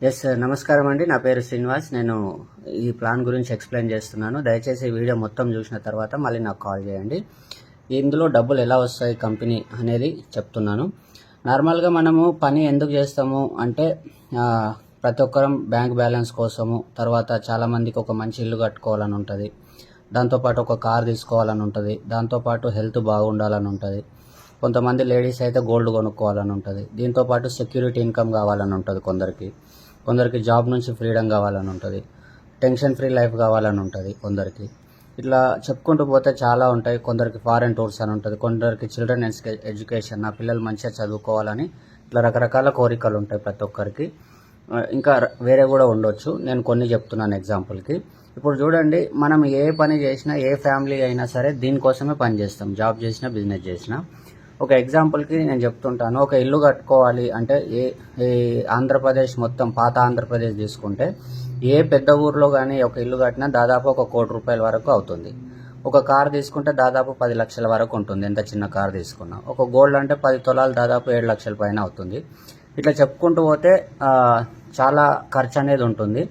Yes నమస్కారం అండి. నా పేరు శ్రీనివాస్. నేను ఈ ప్లాన్ గురించి ఎక్స్ప్లెయిన్ చేస్తున్నాను. దయచేసి ఈ వీడియో మొత్తం చూసిన తర్వాత మళ్ళీ నాకు కాల్ చేయండి. ఇందులో డబ్బులు ఎలా వస్తాయి కంపెనీ అనేది చెప్తున్నాను. నార్మల్గా మనము పని ఎందుకు చేస్తాము అంటే ప్రతి ఒక్కరం బ్యాంక్ బ్యాలెన్స్ కోసము, తర్వాత చాలామందికి ఒక మంచి ఇల్లు కట్టుకోవాలని ఉంటుంది, దాంతోపాటు ఒక కార్ తీసుకోవాలని ఉంటుంది, దాంతోపాటు హెల్త్ బాగుండాలని ఉంటుంది, కొంతమంది లేడీస్ అయితే గోల్డ్ కొనుక్కోవాలని ఉంటుంది, దీంతోపాటు సెక్యూరిటీ ఇన్కమ్ కావాలని ఉంటుంది, కొందరికి జాబ్ నుంచి ఫ్రీడమ్ కావాలని ఉంటుంది, టెన్షన్ ఫ్రీ లైఫ్ కావాలని ఉంటుంది కొందరికి. ఇట్లా చెప్పుకుంటూ పోతే చాలా ఉంటాయి. కొందరికి ఫారెన్ టూర్స్ అని ఉంటుంది, కొందరికి చిల్డ్రన్ ఎడ్యుకేషన్, నా పిల్లలు మంచిగా చదువుకోవాలని, ఇట్లా రకరకాల కోరికలు ఉంటాయి ప్రతి ఒక్కరికి. ఇంకా వేరే కూడా ఉండొచ్చు. నేను కొన్ని చెప్తున్నాను ఎగ్జాంపుల్కి. ఇప్పుడు చూడండి, మనం ఏ పని చేసినా, ఏ ఫ్యామిలీ అయినా సరే దీనికోసమే పని చేస్తాం. జాబ్ చేసినా, బిజినెస్ చేసినా. ఒక ఎగ్జాంపుల్కి నేను చెప్తుంటాను. ఒక ఇల్లు కట్టుకోవాలి అంటే ఏ ఆంధ్రప్రదేశ్ మొత్తం, పాత ఆంధ్రప్రదేశ్ తీసుకుంటే ఏ పెద్ద ఊర్లో కానీ ఒక ఇల్లు కట్టినా దాదాపు ₹1 కోటి వరకు అవుతుంది. ఒక కార్ తీసుకుంటే దాదాపు 10 లక్షల వరకు ఉంటుంది, ఎంత చిన్న కార్ తీసుకున్నా. ఒక గోల్డ్ అంటే 10 తులాలు దాదాపు 7 లక్షల పైన అవుతుంది. ఇట్లా చెప్పుకుంటూ పోతే చాలా ఖర్చు అనేది ఉంటుంది.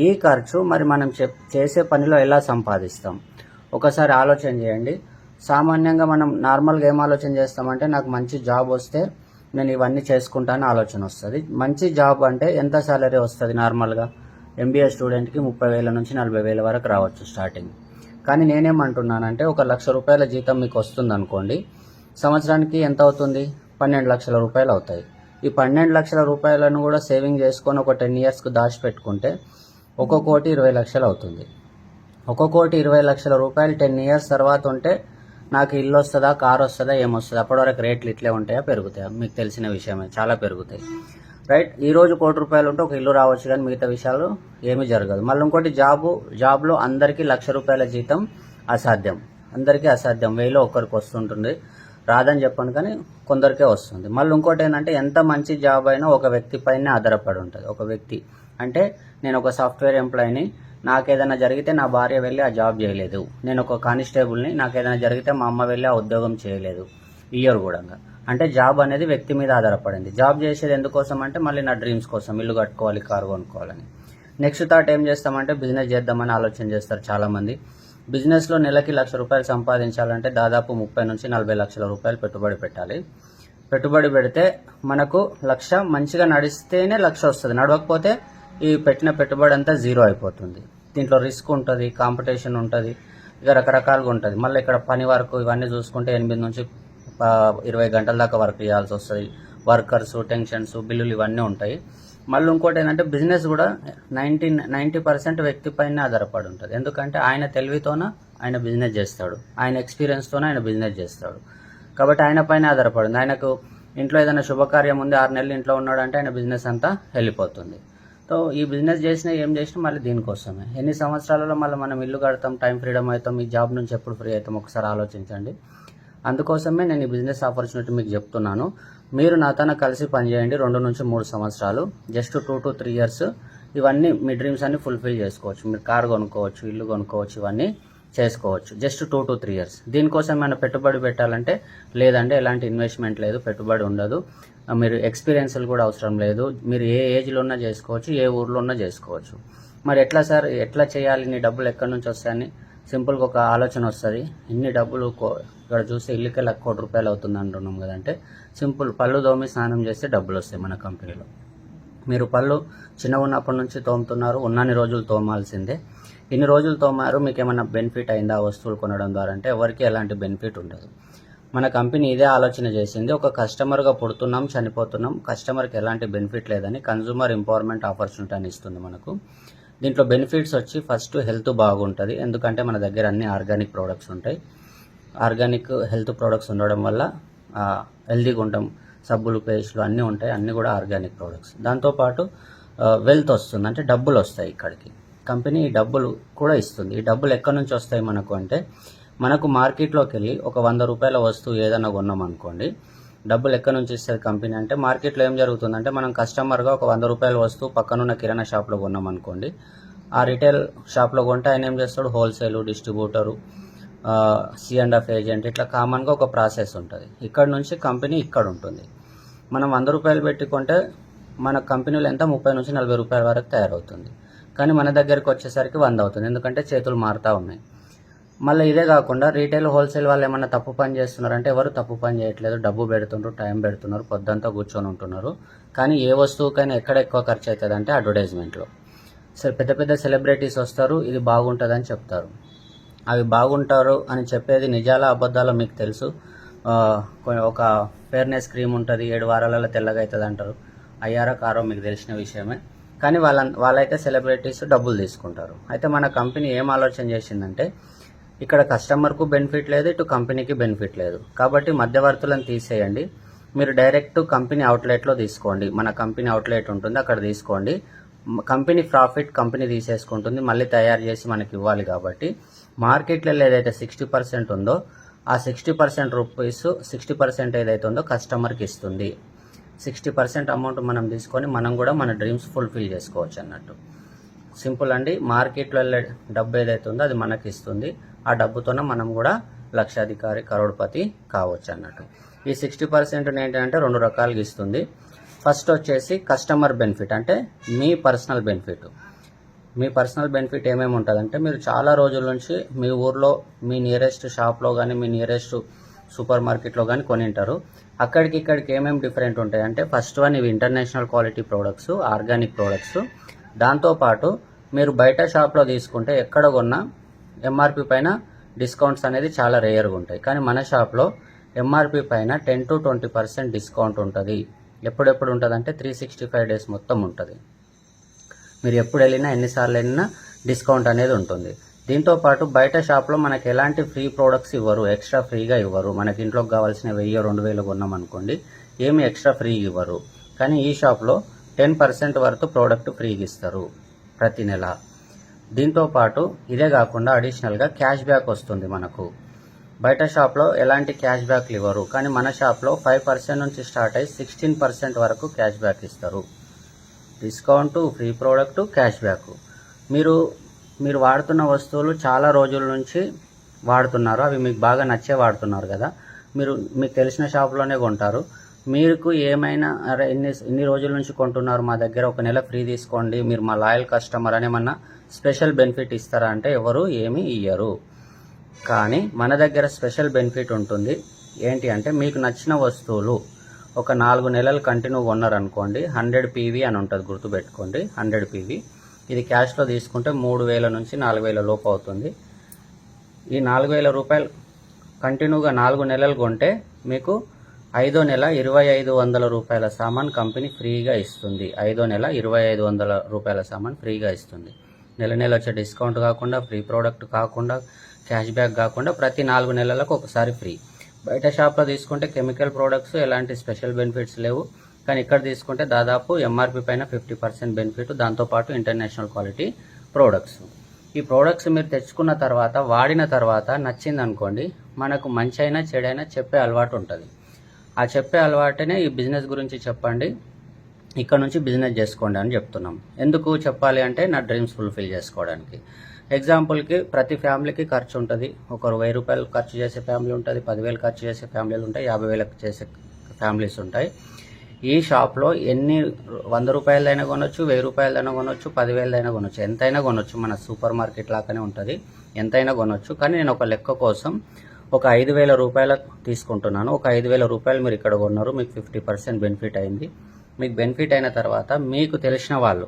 ఈ ఖర్చు మరి మనం చేసే పనిలో ఎలా సంపాదిస్తాం ఒకసారి ఆలోచన చేయండి. సామాన్యంగా మనం నార్మల్గా ఏం ఆలోచన చేస్తామంటే, నాకు మంచి జాబ్ వస్తే నేను ఇవన్నీ చేసుకుంటాను ఆలోచన వస్తుంది. మంచి జాబ్ అంటే ఎంత సాలరీ వస్తుంది? నార్మల్గా ఎంబీఏ స్టూడెంట్కి 30,000 నుంచి 40,000 వరకు రావచ్చు స్టార్టింగ్. కానీ నేనేమంటున్నానంటే, ₹1,00,000 జీతం మీకు వస్తుంది అనుకోండి, సంవత్సరానికి ఎంత అవుతుంది? ₹12 లక్షల అవుతాయి. ఈ ₹12 లక్షల కూడా సేవింగ్ చేసుకొని ఒక 10 ఇయర్స్కి దాచిపెట్టుకుంటే ₹1,20,00,000 అవుతుంది. ₹1,20,00,000 10 ఇయర్స్ తర్వాత ఉంటే నాకు ఇల్లు వస్తుందా, కార్ వస్తుందా, ఏమొస్తుందా? అప్పటివరకు రేట్లు ఇట్లే ఉంటాయా, పెరుగుతాయా? మీకు తెలిసిన విషయమే, చాలా పెరుగుతాయి, రైట్? ఈరోజు ₹1,00,000 ఉంటే ఒక ఇల్లు రావచ్చు, కానీ మిగతా విషయాలు ఏమీ జరగదు. మళ్ళీ ఇంకోటి, జాబ్లో అందరికీ ₹1,00,000 జీతం అసాధ్యం, అందరికీ అసాధ్యం. 1000లో ఒక్కరికి వస్తుంటుంది, రాదని చెప్పండి, కానీ కొందరికే వస్తుంది. మళ్ళీ ఇంకోటి ఏంటంటే, ఎంత మంచి జాబ్ అయినా ఒక వ్యక్తి పైన ఆధారపడి ఉంటుంది. ఒక వ్యక్తి అంటే, నేను ఒక సాఫ్ట్వేర్ ఎంప్లాయీని, నాకేదైనా జరిగితే నా భార్య వెళ్ళి ఆ జాబ్ చేయలేదు. నేను ఒక కానిస్టేబుల్ని, నాకేదైనా జరిగితే మా అమ్మ వెళ్ళి ఆ ఉద్యోగం చేయలేదు. ఇయర్ కూడా. అంటే జాబ్ అనేది వ్యక్తి మీద ఆధారపడింది. జాబ్ చేసేది ఎందుకోసం అంటే, మళ్ళీ నా డ్రీమ్స్ కోసం, ఇల్లు కట్టుకోవాలి, కారు కొనుక్కోవాలని. నెక్స్ట్ థాట్ ఏం చేస్తామంటే, బిజినెస్ చేద్దామని ఆలోచన చేస్తారు చాలామంది. బిజినెస్లో నెలకి ₹1,00,000 సంపాదించాలంటే దాదాపు 30 నుంచి 40 లక్షల రూపాయలు పెట్టుబడి పెట్టాలి. పెట్టుబడి పెడితే మనకు 1,00,000 మంచిగా నడిస్తేనే 1,00,000 వస్తుంది. నడవకపోతే ఈ పెట్టిన పెట్టుబడి అంతా జీరో అయిపోతుంది. దీంట్లో రిస్క్ ఉంటుంది, కాంపిటీషన్ ఉంటుంది, ఇక రకరకాలుగా ఉంటుంది. మళ్ళీ ఇక్కడ పని వరకు ఇవన్నీ చూసుకుంటే 8 నుంచి 20 గంటల దాకా వర్క్ చేయాల్సి వస్తుంది. వర్కర్స్, టెన్షన్స్, బిల్లులు ఇవన్నీ ఉంటాయి. మళ్ళీ ఇంకోటి ఏంటంటే, బిజినెస్ కూడా 90% వ్యక్తి పైన ఆధారపడి ఉంటుంది. ఎందుకంటే ఆయన తెలివితోన ఆయన బిజినెస్ చేస్తాడు, ఆయన ఎక్స్పీరియన్స్తోనే ఆయన బిజినెస్ చేస్తాడు. కాబట్టి ఆయన పైన ఆధారపడింది. ఆయనకు ఇంట్లో ఏదైనా శుభకార్యం ఉంది, 6 నెలలు ఇంట్లో ఉన్నాడంటే ఆయన బిజినెస్ అంతా వెళ్ళిపోతుంది. సో ఈ బిజినెస్ చేసినా ఏం చేసినా మళ్ళీ దీనికోసమే. ఎన్ని సంవత్సరాలలో మళ్ళీ మనం ఇల్లు కడతాం, టైం ఫ్రీడమ్ అవుతాం, ఈ జాబ్ నుంచి ఎప్పుడు ఫ్రీ అవుతాం ఒకసారి ఆలోచించండి. అందుకోసమే నేను ఈ బిజినెస్ ఆపర్చునిటీ మీకు చెప్తున్నాను. మీరు నాతో కలిసి పనిచేయండి 2 నుంచి 3 సంవత్సరాలు, జస్ట్ 2 to 3 ఇయర్స్. ఇవన్నీ మీ డ్రీమ్స్ అన్ని ఫుల్ఫిల్ చేసుకోవచ్చు. మీరు కార్ కొనుక్కోవచ్చు, ఇల్లు కొనుక్కోవచ్చు, ఇవన్నీ చేసుకోవచ్చు జస్ట్ 2 to 3 ఇయర్స్. దీనికోసం ఏమైనా పెట్టుబడి పెట్టాలంటే లేదంటే ఎలాంటి ఇన్వెస్ట్మెంట్ లేదు, పెట్టుబడి ఉండదు, మీరు ఎక్స్పీరియన్స్లు కూడా అవసరం లేదు. మీరు ఏ ఏజ్లో ఉన్నా చేసుకోవచ్చు, ఏ ఊర్లో ఉన్నా చేసుకోవచ్చు. మరి ఎట్లా సార్, ఎట్లా చేయాలి, నీ డబ్బులు ఎక్కడి నుంచి వస్తాయని సింపుల్గా ఒక ఆలోచన వస్తుంది. ఇన్ని డబ్బులు ఇక్కడ చూస్తే ఇల్లుకే ₹1,00,000 అవుతుంది అంటున్నాం కదంటే, సింపుల్, పళ్ళు తోమి స్నానం చేస్తే డబ్బులు వస్తాయి మన కంపెనీలో. మీరు పళ్ళు చిన్నగా ఉన్నప్పటి నుంచి తోముతున్నారు, ఉన్నన్ని రోజులు తోమాల్సిందే. ఇన్ని రోజులు తోమారు, మీకు ఏమైనా బెనిఫిట్ అయిందా వస్తువులు కొనడం ద్వారా అంటే ఎవరికి ఎలాంటి బెనిఫిట్ ఉండదు. మన కంపెనీ ఇదే ఆలోచన చేసింది. ఒక కస్టమర్గా పుడుతున్నాం, చనిపోతున్నాం, కస్టమర్కి ఎలాంటి బెనిఫిట్ లేదని కన్జ్యూమర్ ఎంపవర్మెంట్ ఆపర్చునిటీ అని ఇస్తుంది మనకు. దీంట్లో బెనిఫిట్స్ వచ్చి, ఫస్ట్ హెల్త్ బాగుంటుంది, ఎందుకంటే మన దగ్గర అన్ని ఆర్గానిక్ ప్రోడక్ట్స్ ఉంటాయి. ఆర్గానిక్ హెల్త్ ప్రోడక్ట్స్ ఉండడం వల్ల హెల్తీగా ఉంటాం. సబ్బులు, పేస్టులు అన్నీ ఉంటాయి, అన్నీ కూడా ఆర్గానిక్ ప్రోడక్ట్స్. దాంతోపాటు వెల్త్ వస్తుంది, అంటే డబ్బులు వస్తాయి ఇక్కడికి. కంపెనీ ఈ డబ్బులు కూడా ఇస్తుంది. ఈ డబ్బులు ఎక్కడి నుంచి వస్తాయి మనకు అంటే, మనకు మార్కెట్లోకి వెళ్ళి ఒక ₹100 వస్తువు ఏదైనా కొన్నాం అనుకోండి, డబ్బులు ఎక్కడి నుంచి ఇస్తుంది కంపెనీ అంటే, మార్కెట్లో ఏం జరుగుతుందంటే, మనం కస్టమర్గా ఒక ₹100 వస్తువు పక్కనున్న కిరాణా షాప్లో కొన్నాం అనుకోండి, ఆ రిటైల్ షాప్లో కొంటే ఆయన ఏం చేస్తాడు, హోల్సేలు, డిస్ట్రిబ్యూటరు, C&F ఏజెంట్, ఇట్లా కామన్గా ఒక ప్రాసెస్ ఉంటుంది. ఇక్కడ నుంచి కంపెనీ ఇక్కడ ఉంటుంది. మనం ₹100 పెట్టుకుంటే మన కంపెనీలో ఎంత 30 నుంచి 40 రూపాయల వరకు తయారవుతుంది. కానీ మన దగ్గరికి వచ్చేసరికి 100 అవుతుంది, ఎందుకంటే చేతులు మారుతూ ఉన్నాయి. మళ్ళీ ఇదే కాకుండా రీటైల్ హోల్సేల్ వాళ్ళు ఏమన్నా తప్పు పని చేస్తున్నారంటే ఎవరు తప్పు పని చేయట్లేదు. డబ్బు పెడుతున్నారు, టైం పెడుతున్నారు, పొద్దంతా కూర్చొని ఉంటున్నారు. కానీ ఏ వస్తువుకైనా ఎక్కడ ఎక్కువ ఖర్చు అవుతుంది అంటే అడ్వర్టైజ్మెంట్లో. పెద్ద పెద్ద సెలబ్రిటీస్ వస్తారు, ఇది బాగుంటుందని చెప్తారు. అవి బాగుంటారు అని చెప్పేది నిజాలా అబద్ధాలో మీకు తెలుసు. ఒక ఫేర్నెస్ క్రీమ్ ఉంటుంది, 7 వారాలలో తెల్లగా అవుతుంది అంటారు. అయ్యారో కారో మీకు తెలిసిన విషయమే. కానీ వాళ్ళైతే సెలబ్రిటీస్ డబ్బులు తీసుకుంటారు. అయితే మన కంపెనీ ఏం ఆలోచన చేసిందంటే, ఇక్కడ కస్టమర్కు బెనిఫిట్ లేదు, ఇటు కంపెనీకి బెనిఫిట్ లేదు. కాబట్టి మధ్యవర్తులను తీసేయండి, మీరు డైరెక్ట్ కంపెనీ అవుట్లెట్లో తీసుకోండి. మన కంపెనీ అవుట్లెట్ ఉంటుంది, అక్కడ తీసుకోండి. కంపెనీ ప్రాఫిట్ కంపెనీ తీసేసుకుంటుంది, మళ్ళీ తయారు చేసి మనకి ఇవ్వాలి. కాబట్టి మార్కెట్లో ఏదైతే 60% ఉందో ఆ 60% రూపీస్ 60% ఏదైతే ఉందో కస్టమర్కి ఇస్తుంది. 60% అమౌంట్ మనం తీసుకొని మనం కూడా మన డ్రీమ్స్ ఫుల్ఫిల్ చేసుకోవచ్చు అన్నట్టు. సింపుల్ అండి. మార్కెట్లో వెళ్ళే డబ్బు ఏదైతే ఉందో అది మనకి ఇస్తుంది. ఆ డబ్బుతోనే మనం కూడా లక్షాధికారి, కరోడ్పతి కావచ్చు అన్నట్టు. ఈ 60% ఏంటంటే 2 రకాలుగా ఇస్తుంది. ఫస్ట్ వచ్చేసి కస్టమర్ బెనిఫిట్, అంటే మీ పర్సనల్ బెనిఫిట్. మీ పర్సనల్ బెనిఫిట్ ఏమేమి ఉంటుందంటే, మీరు చాలా రోజుల నుంచి మీ ఊర్లో మీ నియరెస్ట్ షాప్లో కానీ మీ నియరెస్ట్ సూపర్ మార్కెట్లో కానీ కొనింటారు. అక్కడికి ఇక్కడికి ఏమేమి డిఫరెంట్ ఉంటాయి అంటే, ఫస్ట్ వన్ ఇవి international quality products, organic products. దాంతోపాటు మీరు బయట షాప్లో తీసుకుంటే ఎక్కడ కొన్నా ఎంఆర్పి పైన డిస్కౌంట్స్ అనేది చాలా రేయర్గా ఉంటాయి. కానీ మన షాప్లో ఎంఆర్పి పైన 10 to 20% డిస్కౌంట్ ఉంటుంది. ఎప్పుడెప్పుడు ఉంటుంది అంటే 365 days మొత్తం ఉంటుంది. మీరు ఎప్పుడు వెళ్ళినా, ఎన్నిసార్లు వెళ్ళినా డిస్కౌంట్ అనేది ఉంటుంది. దీంతోపాటు బయట షాప్లో మనకి ఎలాంటి ఫ్రీ ప్రోడక్ట్స్ ఇవ్వరు, ఎక్స్ట్రా ఫ్రీగా ఇవ్వరు. మనకి ఇంట్లోకి కావాల్సిన 1000-2000 కొన్నాం అనుకోండి, ఏమి ఎక్స్ట్రా ఫ్రీగా ఇవ్వరు. కానీ ఈ షాప్లో 10% వరకు ప్రోడక్ట్ ఫ్రీగా ఇస్తారు ప్రతి నెల. దీంతోపాటు ఇదే కాకుండా అడిషనల్గా క్యాష్ బ్యాక్ వస్తుంది మనకు. బయట షాప్లో ఎలాంటి క్యాష్ బ్యాక్లు ఇవ్వరు, కానీ మన షాప్లో 5% నుంచి స్టార్ట్ అయ్యి 16% వరకు క్యాష్ బ్యాక్ ఇస్తారు. Discount, free product, cash back. మీరు వాడుతున్న వస్తువులు చాలా రోజుల నుంచి వాడుతున్నారు, అవి మీకు బాగా నచ్చే వాడుతున్నారు కదా, మీకు తెలిసిన షాప్లోనే కొంటారు. మీకు ఏమైనా అరే ఇన్ని రోజుల నుంచి కొంటున్నారు, మా దగ్గర 1 నెల ఫ్రీ తీసుకోండి, మీరు మా లాయల్ కస్టమర్ అని ఏమన్నా స్పెషల్ బెనిఫిట్ ఇస్తారా అంటే ఎవరు ఏమీ ఇయ్యరు. కానీ మన దగ్గర స్పెషల్ బెనిఫిట్ ఉంటుంది. ఏంటి అంటే, మీకు నచ్చిన వస్తువులు ఒక 4 నెలలు కంటిన్యూ కొన్నారనుకోండి, 100 PV అని ఉంటుంది, గుర్తుపెట్టుకోండి. 100 PV ఇది క్యాష్లో తీసుకుంటే 3000 నుంచి 4000 లోపు అవుతుంది. ఈ 4000 రూపాయలు కంటిన్యూగా 4 నెలలు కొంటే మీకు 5వ నెల 2500 రూపాయల సామాన్ కంపెనీ ఫ్రీగా ఇస్తుంది. 5వ నెల 2500 రూపాయల సామాన్ ఫ్రీగా ఇస్తుంది. నెల వచ్చే డిస్కౌంట్ కాకుండా, ఫ్రీ ప్రోడక్ట్ కాకుండా, క్యాష్ బ్యాక్ కాకుండా ప్రతి 4 నెలలకు ఒకసారి ఫ్రీ. బయట షాప్లో తీసుకుంటే కెమికల్ ప్రోడక్ట్స్ ఎలాంటి స్పెషల్ బెనిఫిట్స్ లేవు. కానీ ఇక్కడ తీసుకుంటే దాదాపు ఎంఆర్పి పైన 50% బెనిఫిట్, దాంతోపాటు ఇంటర్నేషనల్ క్వాలిటీ ప్రోడక్ట్స్. ఈ ప్రోడక్ట్స్ మీరు తెచ్చుకున్న తర్వాత, వాడిన తర్వాత నచ్చింది అనుకోండి, మనకు మంచి అయినా చెడైనా చెప్పే అలవాటు ఉంటుంది. ఆ చెప్పే అలవాటునే ఈ బిజినెస్ గురించి చెప్పండి, ఇక్కడ నుంచి బిజినెస్ చేసుకోండి అని చెప్తున్నాం. ఎందుకు చెప్పాలి అంటే, నా డ్రీమ్స్ ఫుల్ఫిల్ చేసుకోవడానికి. ఎగ్జాంపుల్కి ప్రతి ఫ్యామిలీకి ఖర్చు ఉంటుంది. ఒకరు 1000 రూపాయలు ఖర్చు చేసే ఫ్యామిలీ ఉంటుంది, 10,000 ఖర్చు చేసే ఫ్యామిలీలు ఉంటాయి, 50,000 చేసే ఫ్యామిలీస్ ఉంటాయి. ఈ షాప్లో 100 రూపాయలైనా కొనొచ్చు, 1000 రూపాయలైనా కొనొచ్చు, 10,000 కొనొచ్చు, ఎంతైనా కొనొచ్చు. మన సూపర్ మార్కెట్ లాగానే ఉంటుంది, ఎంతైనా కొనొచ్చు. కానీ నేను ఒక లెక్క కోసం ఒక 5,000 రూపాయలు తీసుకుంటున్నాను. ఒక 5,000 రూపాయలు మీరు ఇక్కడ కొన్నారు, మీకు 50% బెనిఫిట్ అయింది. మీకు బెనిఫిట్ అయిన తర్వాత మీకు తెలిసిన వాళ్ళు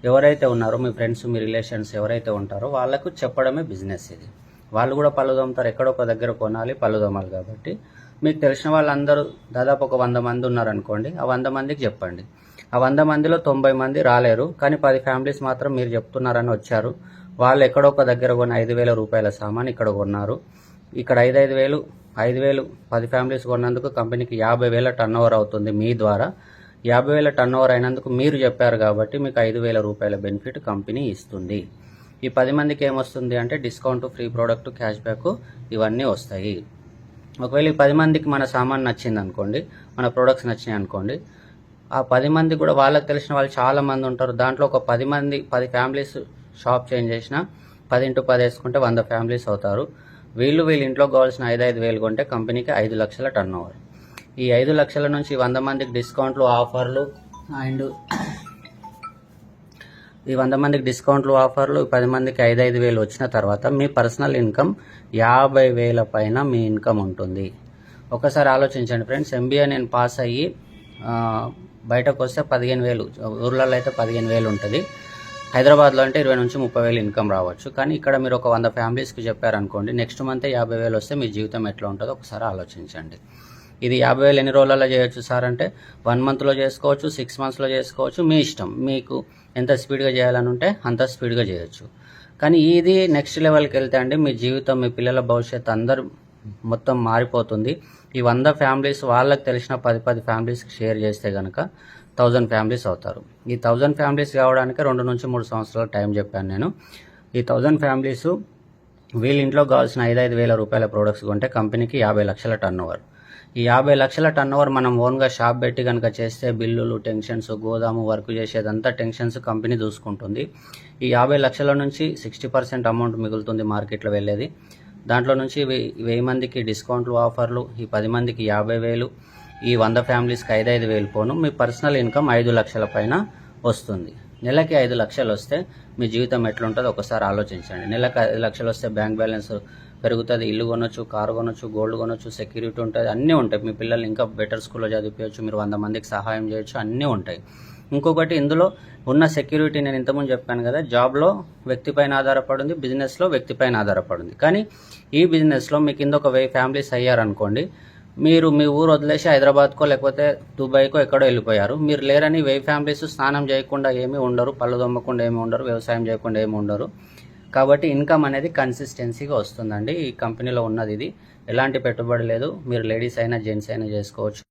ఎవరైతే ఉన్నారో, మీ ఫ్రెండ్స్, మీ రిలేషన్స్ ఎవరైతే ఉంటారో వాళ్ళకు చెప్పడమే బిజినెస్ ఇది. వాళ్ళు కూడా పళ్ళు దొమ్ముతారు, ఎక్కడో ఒక దగ్గర కొనాలి, పళ్ళు దొమ్మాలి. కాబట్టి మీకు తెలిసిన వాళ్ళందరూ దాదాపు ఒక 100 మంది ఉన్నారనుకోండి, ఆ 100 మందికి చెప్పండి. ఆ 100 మందిలో 90 మంది రాలేరు, కానీ 10 ఫ్యామిలీస్ మాత్రం మీరు చెప్తున్నారని వచ్చారు. వాళ్ళు ఎక్కడో ఒక దగ్గర కొన్న 5,000 రూపాయల సామాన్ ఇక్కడ కొన్నారు. ఇక్కడ 5,000 10 ఫ్యామిలీస్ కొన్నందుకు కంపెనీకి 50,000 టర్నోవర్ అవుతుంది మీ ద్వారా. 50,000 టర్నోవర్ అయినందుకు మీరు చెప్పారు కాబట్టి మీకు 5,000 రూపాయల బెనిఫిట్ కంపెనీ ఇస్తుంది. ఈ 10 మందికి ఏమొస్తుంది అంటే discount, free product, cash back ఇవన్నీ వస్తాయి. ఒకవేళ ఈ 10 మందికి మన సామాన్ నచ్చింది అనుకోండి, మన ప్రోడక్ట్స్ నచ్చినాయి అనుకోండి, ఆ 10 మంది కూడా వాళ్ళకి తెలిసిన వాళ్ళు చాలా మంది ఉంటారు. దాంట్లో ఒక 10 ఫ్యామిలీస్ షాప్ చేంజ్ చేసినా 10 × 10 వేసుకుంటే 100 ఫ్యామిలీస్ అవుతారు. వీళ్ళు ఇంట్లోకి కావాల్సిన 5,000 కొంటే కంపెనీకి 5 లక్షల టర్నోవర్. ఈ 5 లక్షల నుంచి 100 మందికి డిస్కౌంట్లు, ఆఫర్లు, అండ్ ఈ 100 మందికి డిస్కౌంట్లు ఆఫర్లు 10 మందికి 5,000 వచ్చిన తర్వాత మీ పర్సనల్ ఇన్కమ్ 50,000 పైన మీ ఇన్కమ్ ఉంటుంది. ఒకసారి ఆలోచించండి ఫ్రెండ్స్, ఎంబీఏ నేను పాస్ అయ్యి బయటకు వస్తే 15,000, ఊర్లలో అయితే 15,000 ఉంటుంది, హైదరాబాద్లో అంటే 20 నుంచి 30,000 ఇన్కమ్ రావచ్చు. కానీ ఇక్కడ మీరు ఒక 100 ఫ్యామిలీస్కి చెప్పారనుకోండి, నెక్స్ట్ మంత్ 50,000 వస్తే మీ జీవితం ఎట్లా ఉంటుందో ఒకసారి ఆలోచించండి. ఇది 50,000 ఎన్ని రోజులలో చేయొచ్చు సార్ అంటే 1 మంత్లో చేసుకోవచ్చు, 6 మంత్స్లో చేసుకోవచ్చు, మీ ఇష్టం. మీకు ఎంత స్పీడ్గా చేయాలని ఉంటే అంత స్పీడ్గా చేయొచ్చు. కానీ ఇది నెక్స్ట్ లెవెల్కి వెళ్తే అండి మీ జీవితం, మీ పిల్లల భవిష్యత్తు అందరూ మొత్తం మారిపోతుంది. ఈ 100 ఫ్యామిలీస్ వాళ్ళకి తెలిసిన 10 ఫ్యామిలీస్కి షేర్ చేస్తే కనుక 1000 ఫ్యామిలీస్ అవుతారు. ఈ 1000 ఫ్యామిలీస్ కావడానికి 2 నుంచి 3 సంవత్సరాల టైం చెప్పాను నేను. ఈ 1000 ఫ్యామిలీస్ వీళ్ళ ఇంట్లో కావాల్సిన 5,000 రూపాయల ప్రోడక్ట్స్ కొంటే కంపెనీకి 50 లక్షల టర్న్ ఓవర్. ఈ 50 లక్షల టర్న్ ఓవర్ మనం ఓన్గా షాప్ పెట్టి కనుక చేస్తే బిల్లులు, టెన్షన్స్, గోదాము వర్క్ చేసేదంతా టెన్షన్స్ కంపెనీ చూసుకుంటుంది. ఈ 50 లక్షల నుంచి 60% అమౌంట్ మిగులుతుంది మార్కెట్లో వెళ్ళేది. దాంట్లో నుంచి 1000 మందికి డిస్కౌంట్లు, ఆఫర్లు, ఈ 10 మందికి 50,000, ఈ 100 ఫ్యామిలీస్కి 5,000 పోను మీ పర్సనల్ ఇన్కమ్ 5 లక్షల పైన వస్తుంది. నెలకి 5 లక్షలు వస్తే మీ జీవితం ఎట్లుంటుందో ఒకసారి ఆలోచించండి. నెలకు 5 లక్షలు వస్తే బ్యాంక్ బ్యాలెన్స్ పెరుగుతుంది, ఇల్లు కొనొచ్చు, కారు కొనొచ్చు, గోల్డ్ కొనొచ్చు, సెక్యూరిటీ ఉంటుంది, అన్నీ ఉంటాయి. మీ పిల్లల్ని ఇంకా బెటర్ స్కూల్లో చదివించవచ్చు, మీరు 100 మందికి సహాయం చేయొచ్చు, అన్నీ ఉంటాయి. ఇంకొకటి ఇందులో ఉన్న సెక్యూరిటీ నేను ఇంతకుముందు చెప్పాను కదా, జాబ్లో వ్యక్తి పైన ఆధారపడింది, బిజినెస్లో వ్యక్తి పైన ఆధారపడింది. కానీ ఈ బిజినెస్లో మీ కింద ఒక 1000 ఫ్యామిలీస్ అయ్యారనుకోండి, మీరు మీ ఊరు వదిలేసి హైదరాబాద్కో లేకపోతే దుబాయ్కో ఎక్కడో వెళ్ళిపోయారు, మీరు లేరని 1000 ఫ్యామిలీస్ స్నానం చేయకుండా ఏమీ ఉండరు, పళ్ళు దొమ్మకుండా ఏమీ ఉండరు, వ్యవసాయం చేయకుండా ఏమీ ఉండరు. కాబట్టి ఇన్కమ్ అనేది కన్సిస్టెన్సీగా వస్తుందండి. ఈ కంపెనీలో ఉన్నది ఇది, ఎలాంటి పెట్టుబడి లేదు. మీరు లేడీస్ అయినా జెంట్స్ అయినా చేసుకోవచ్చు.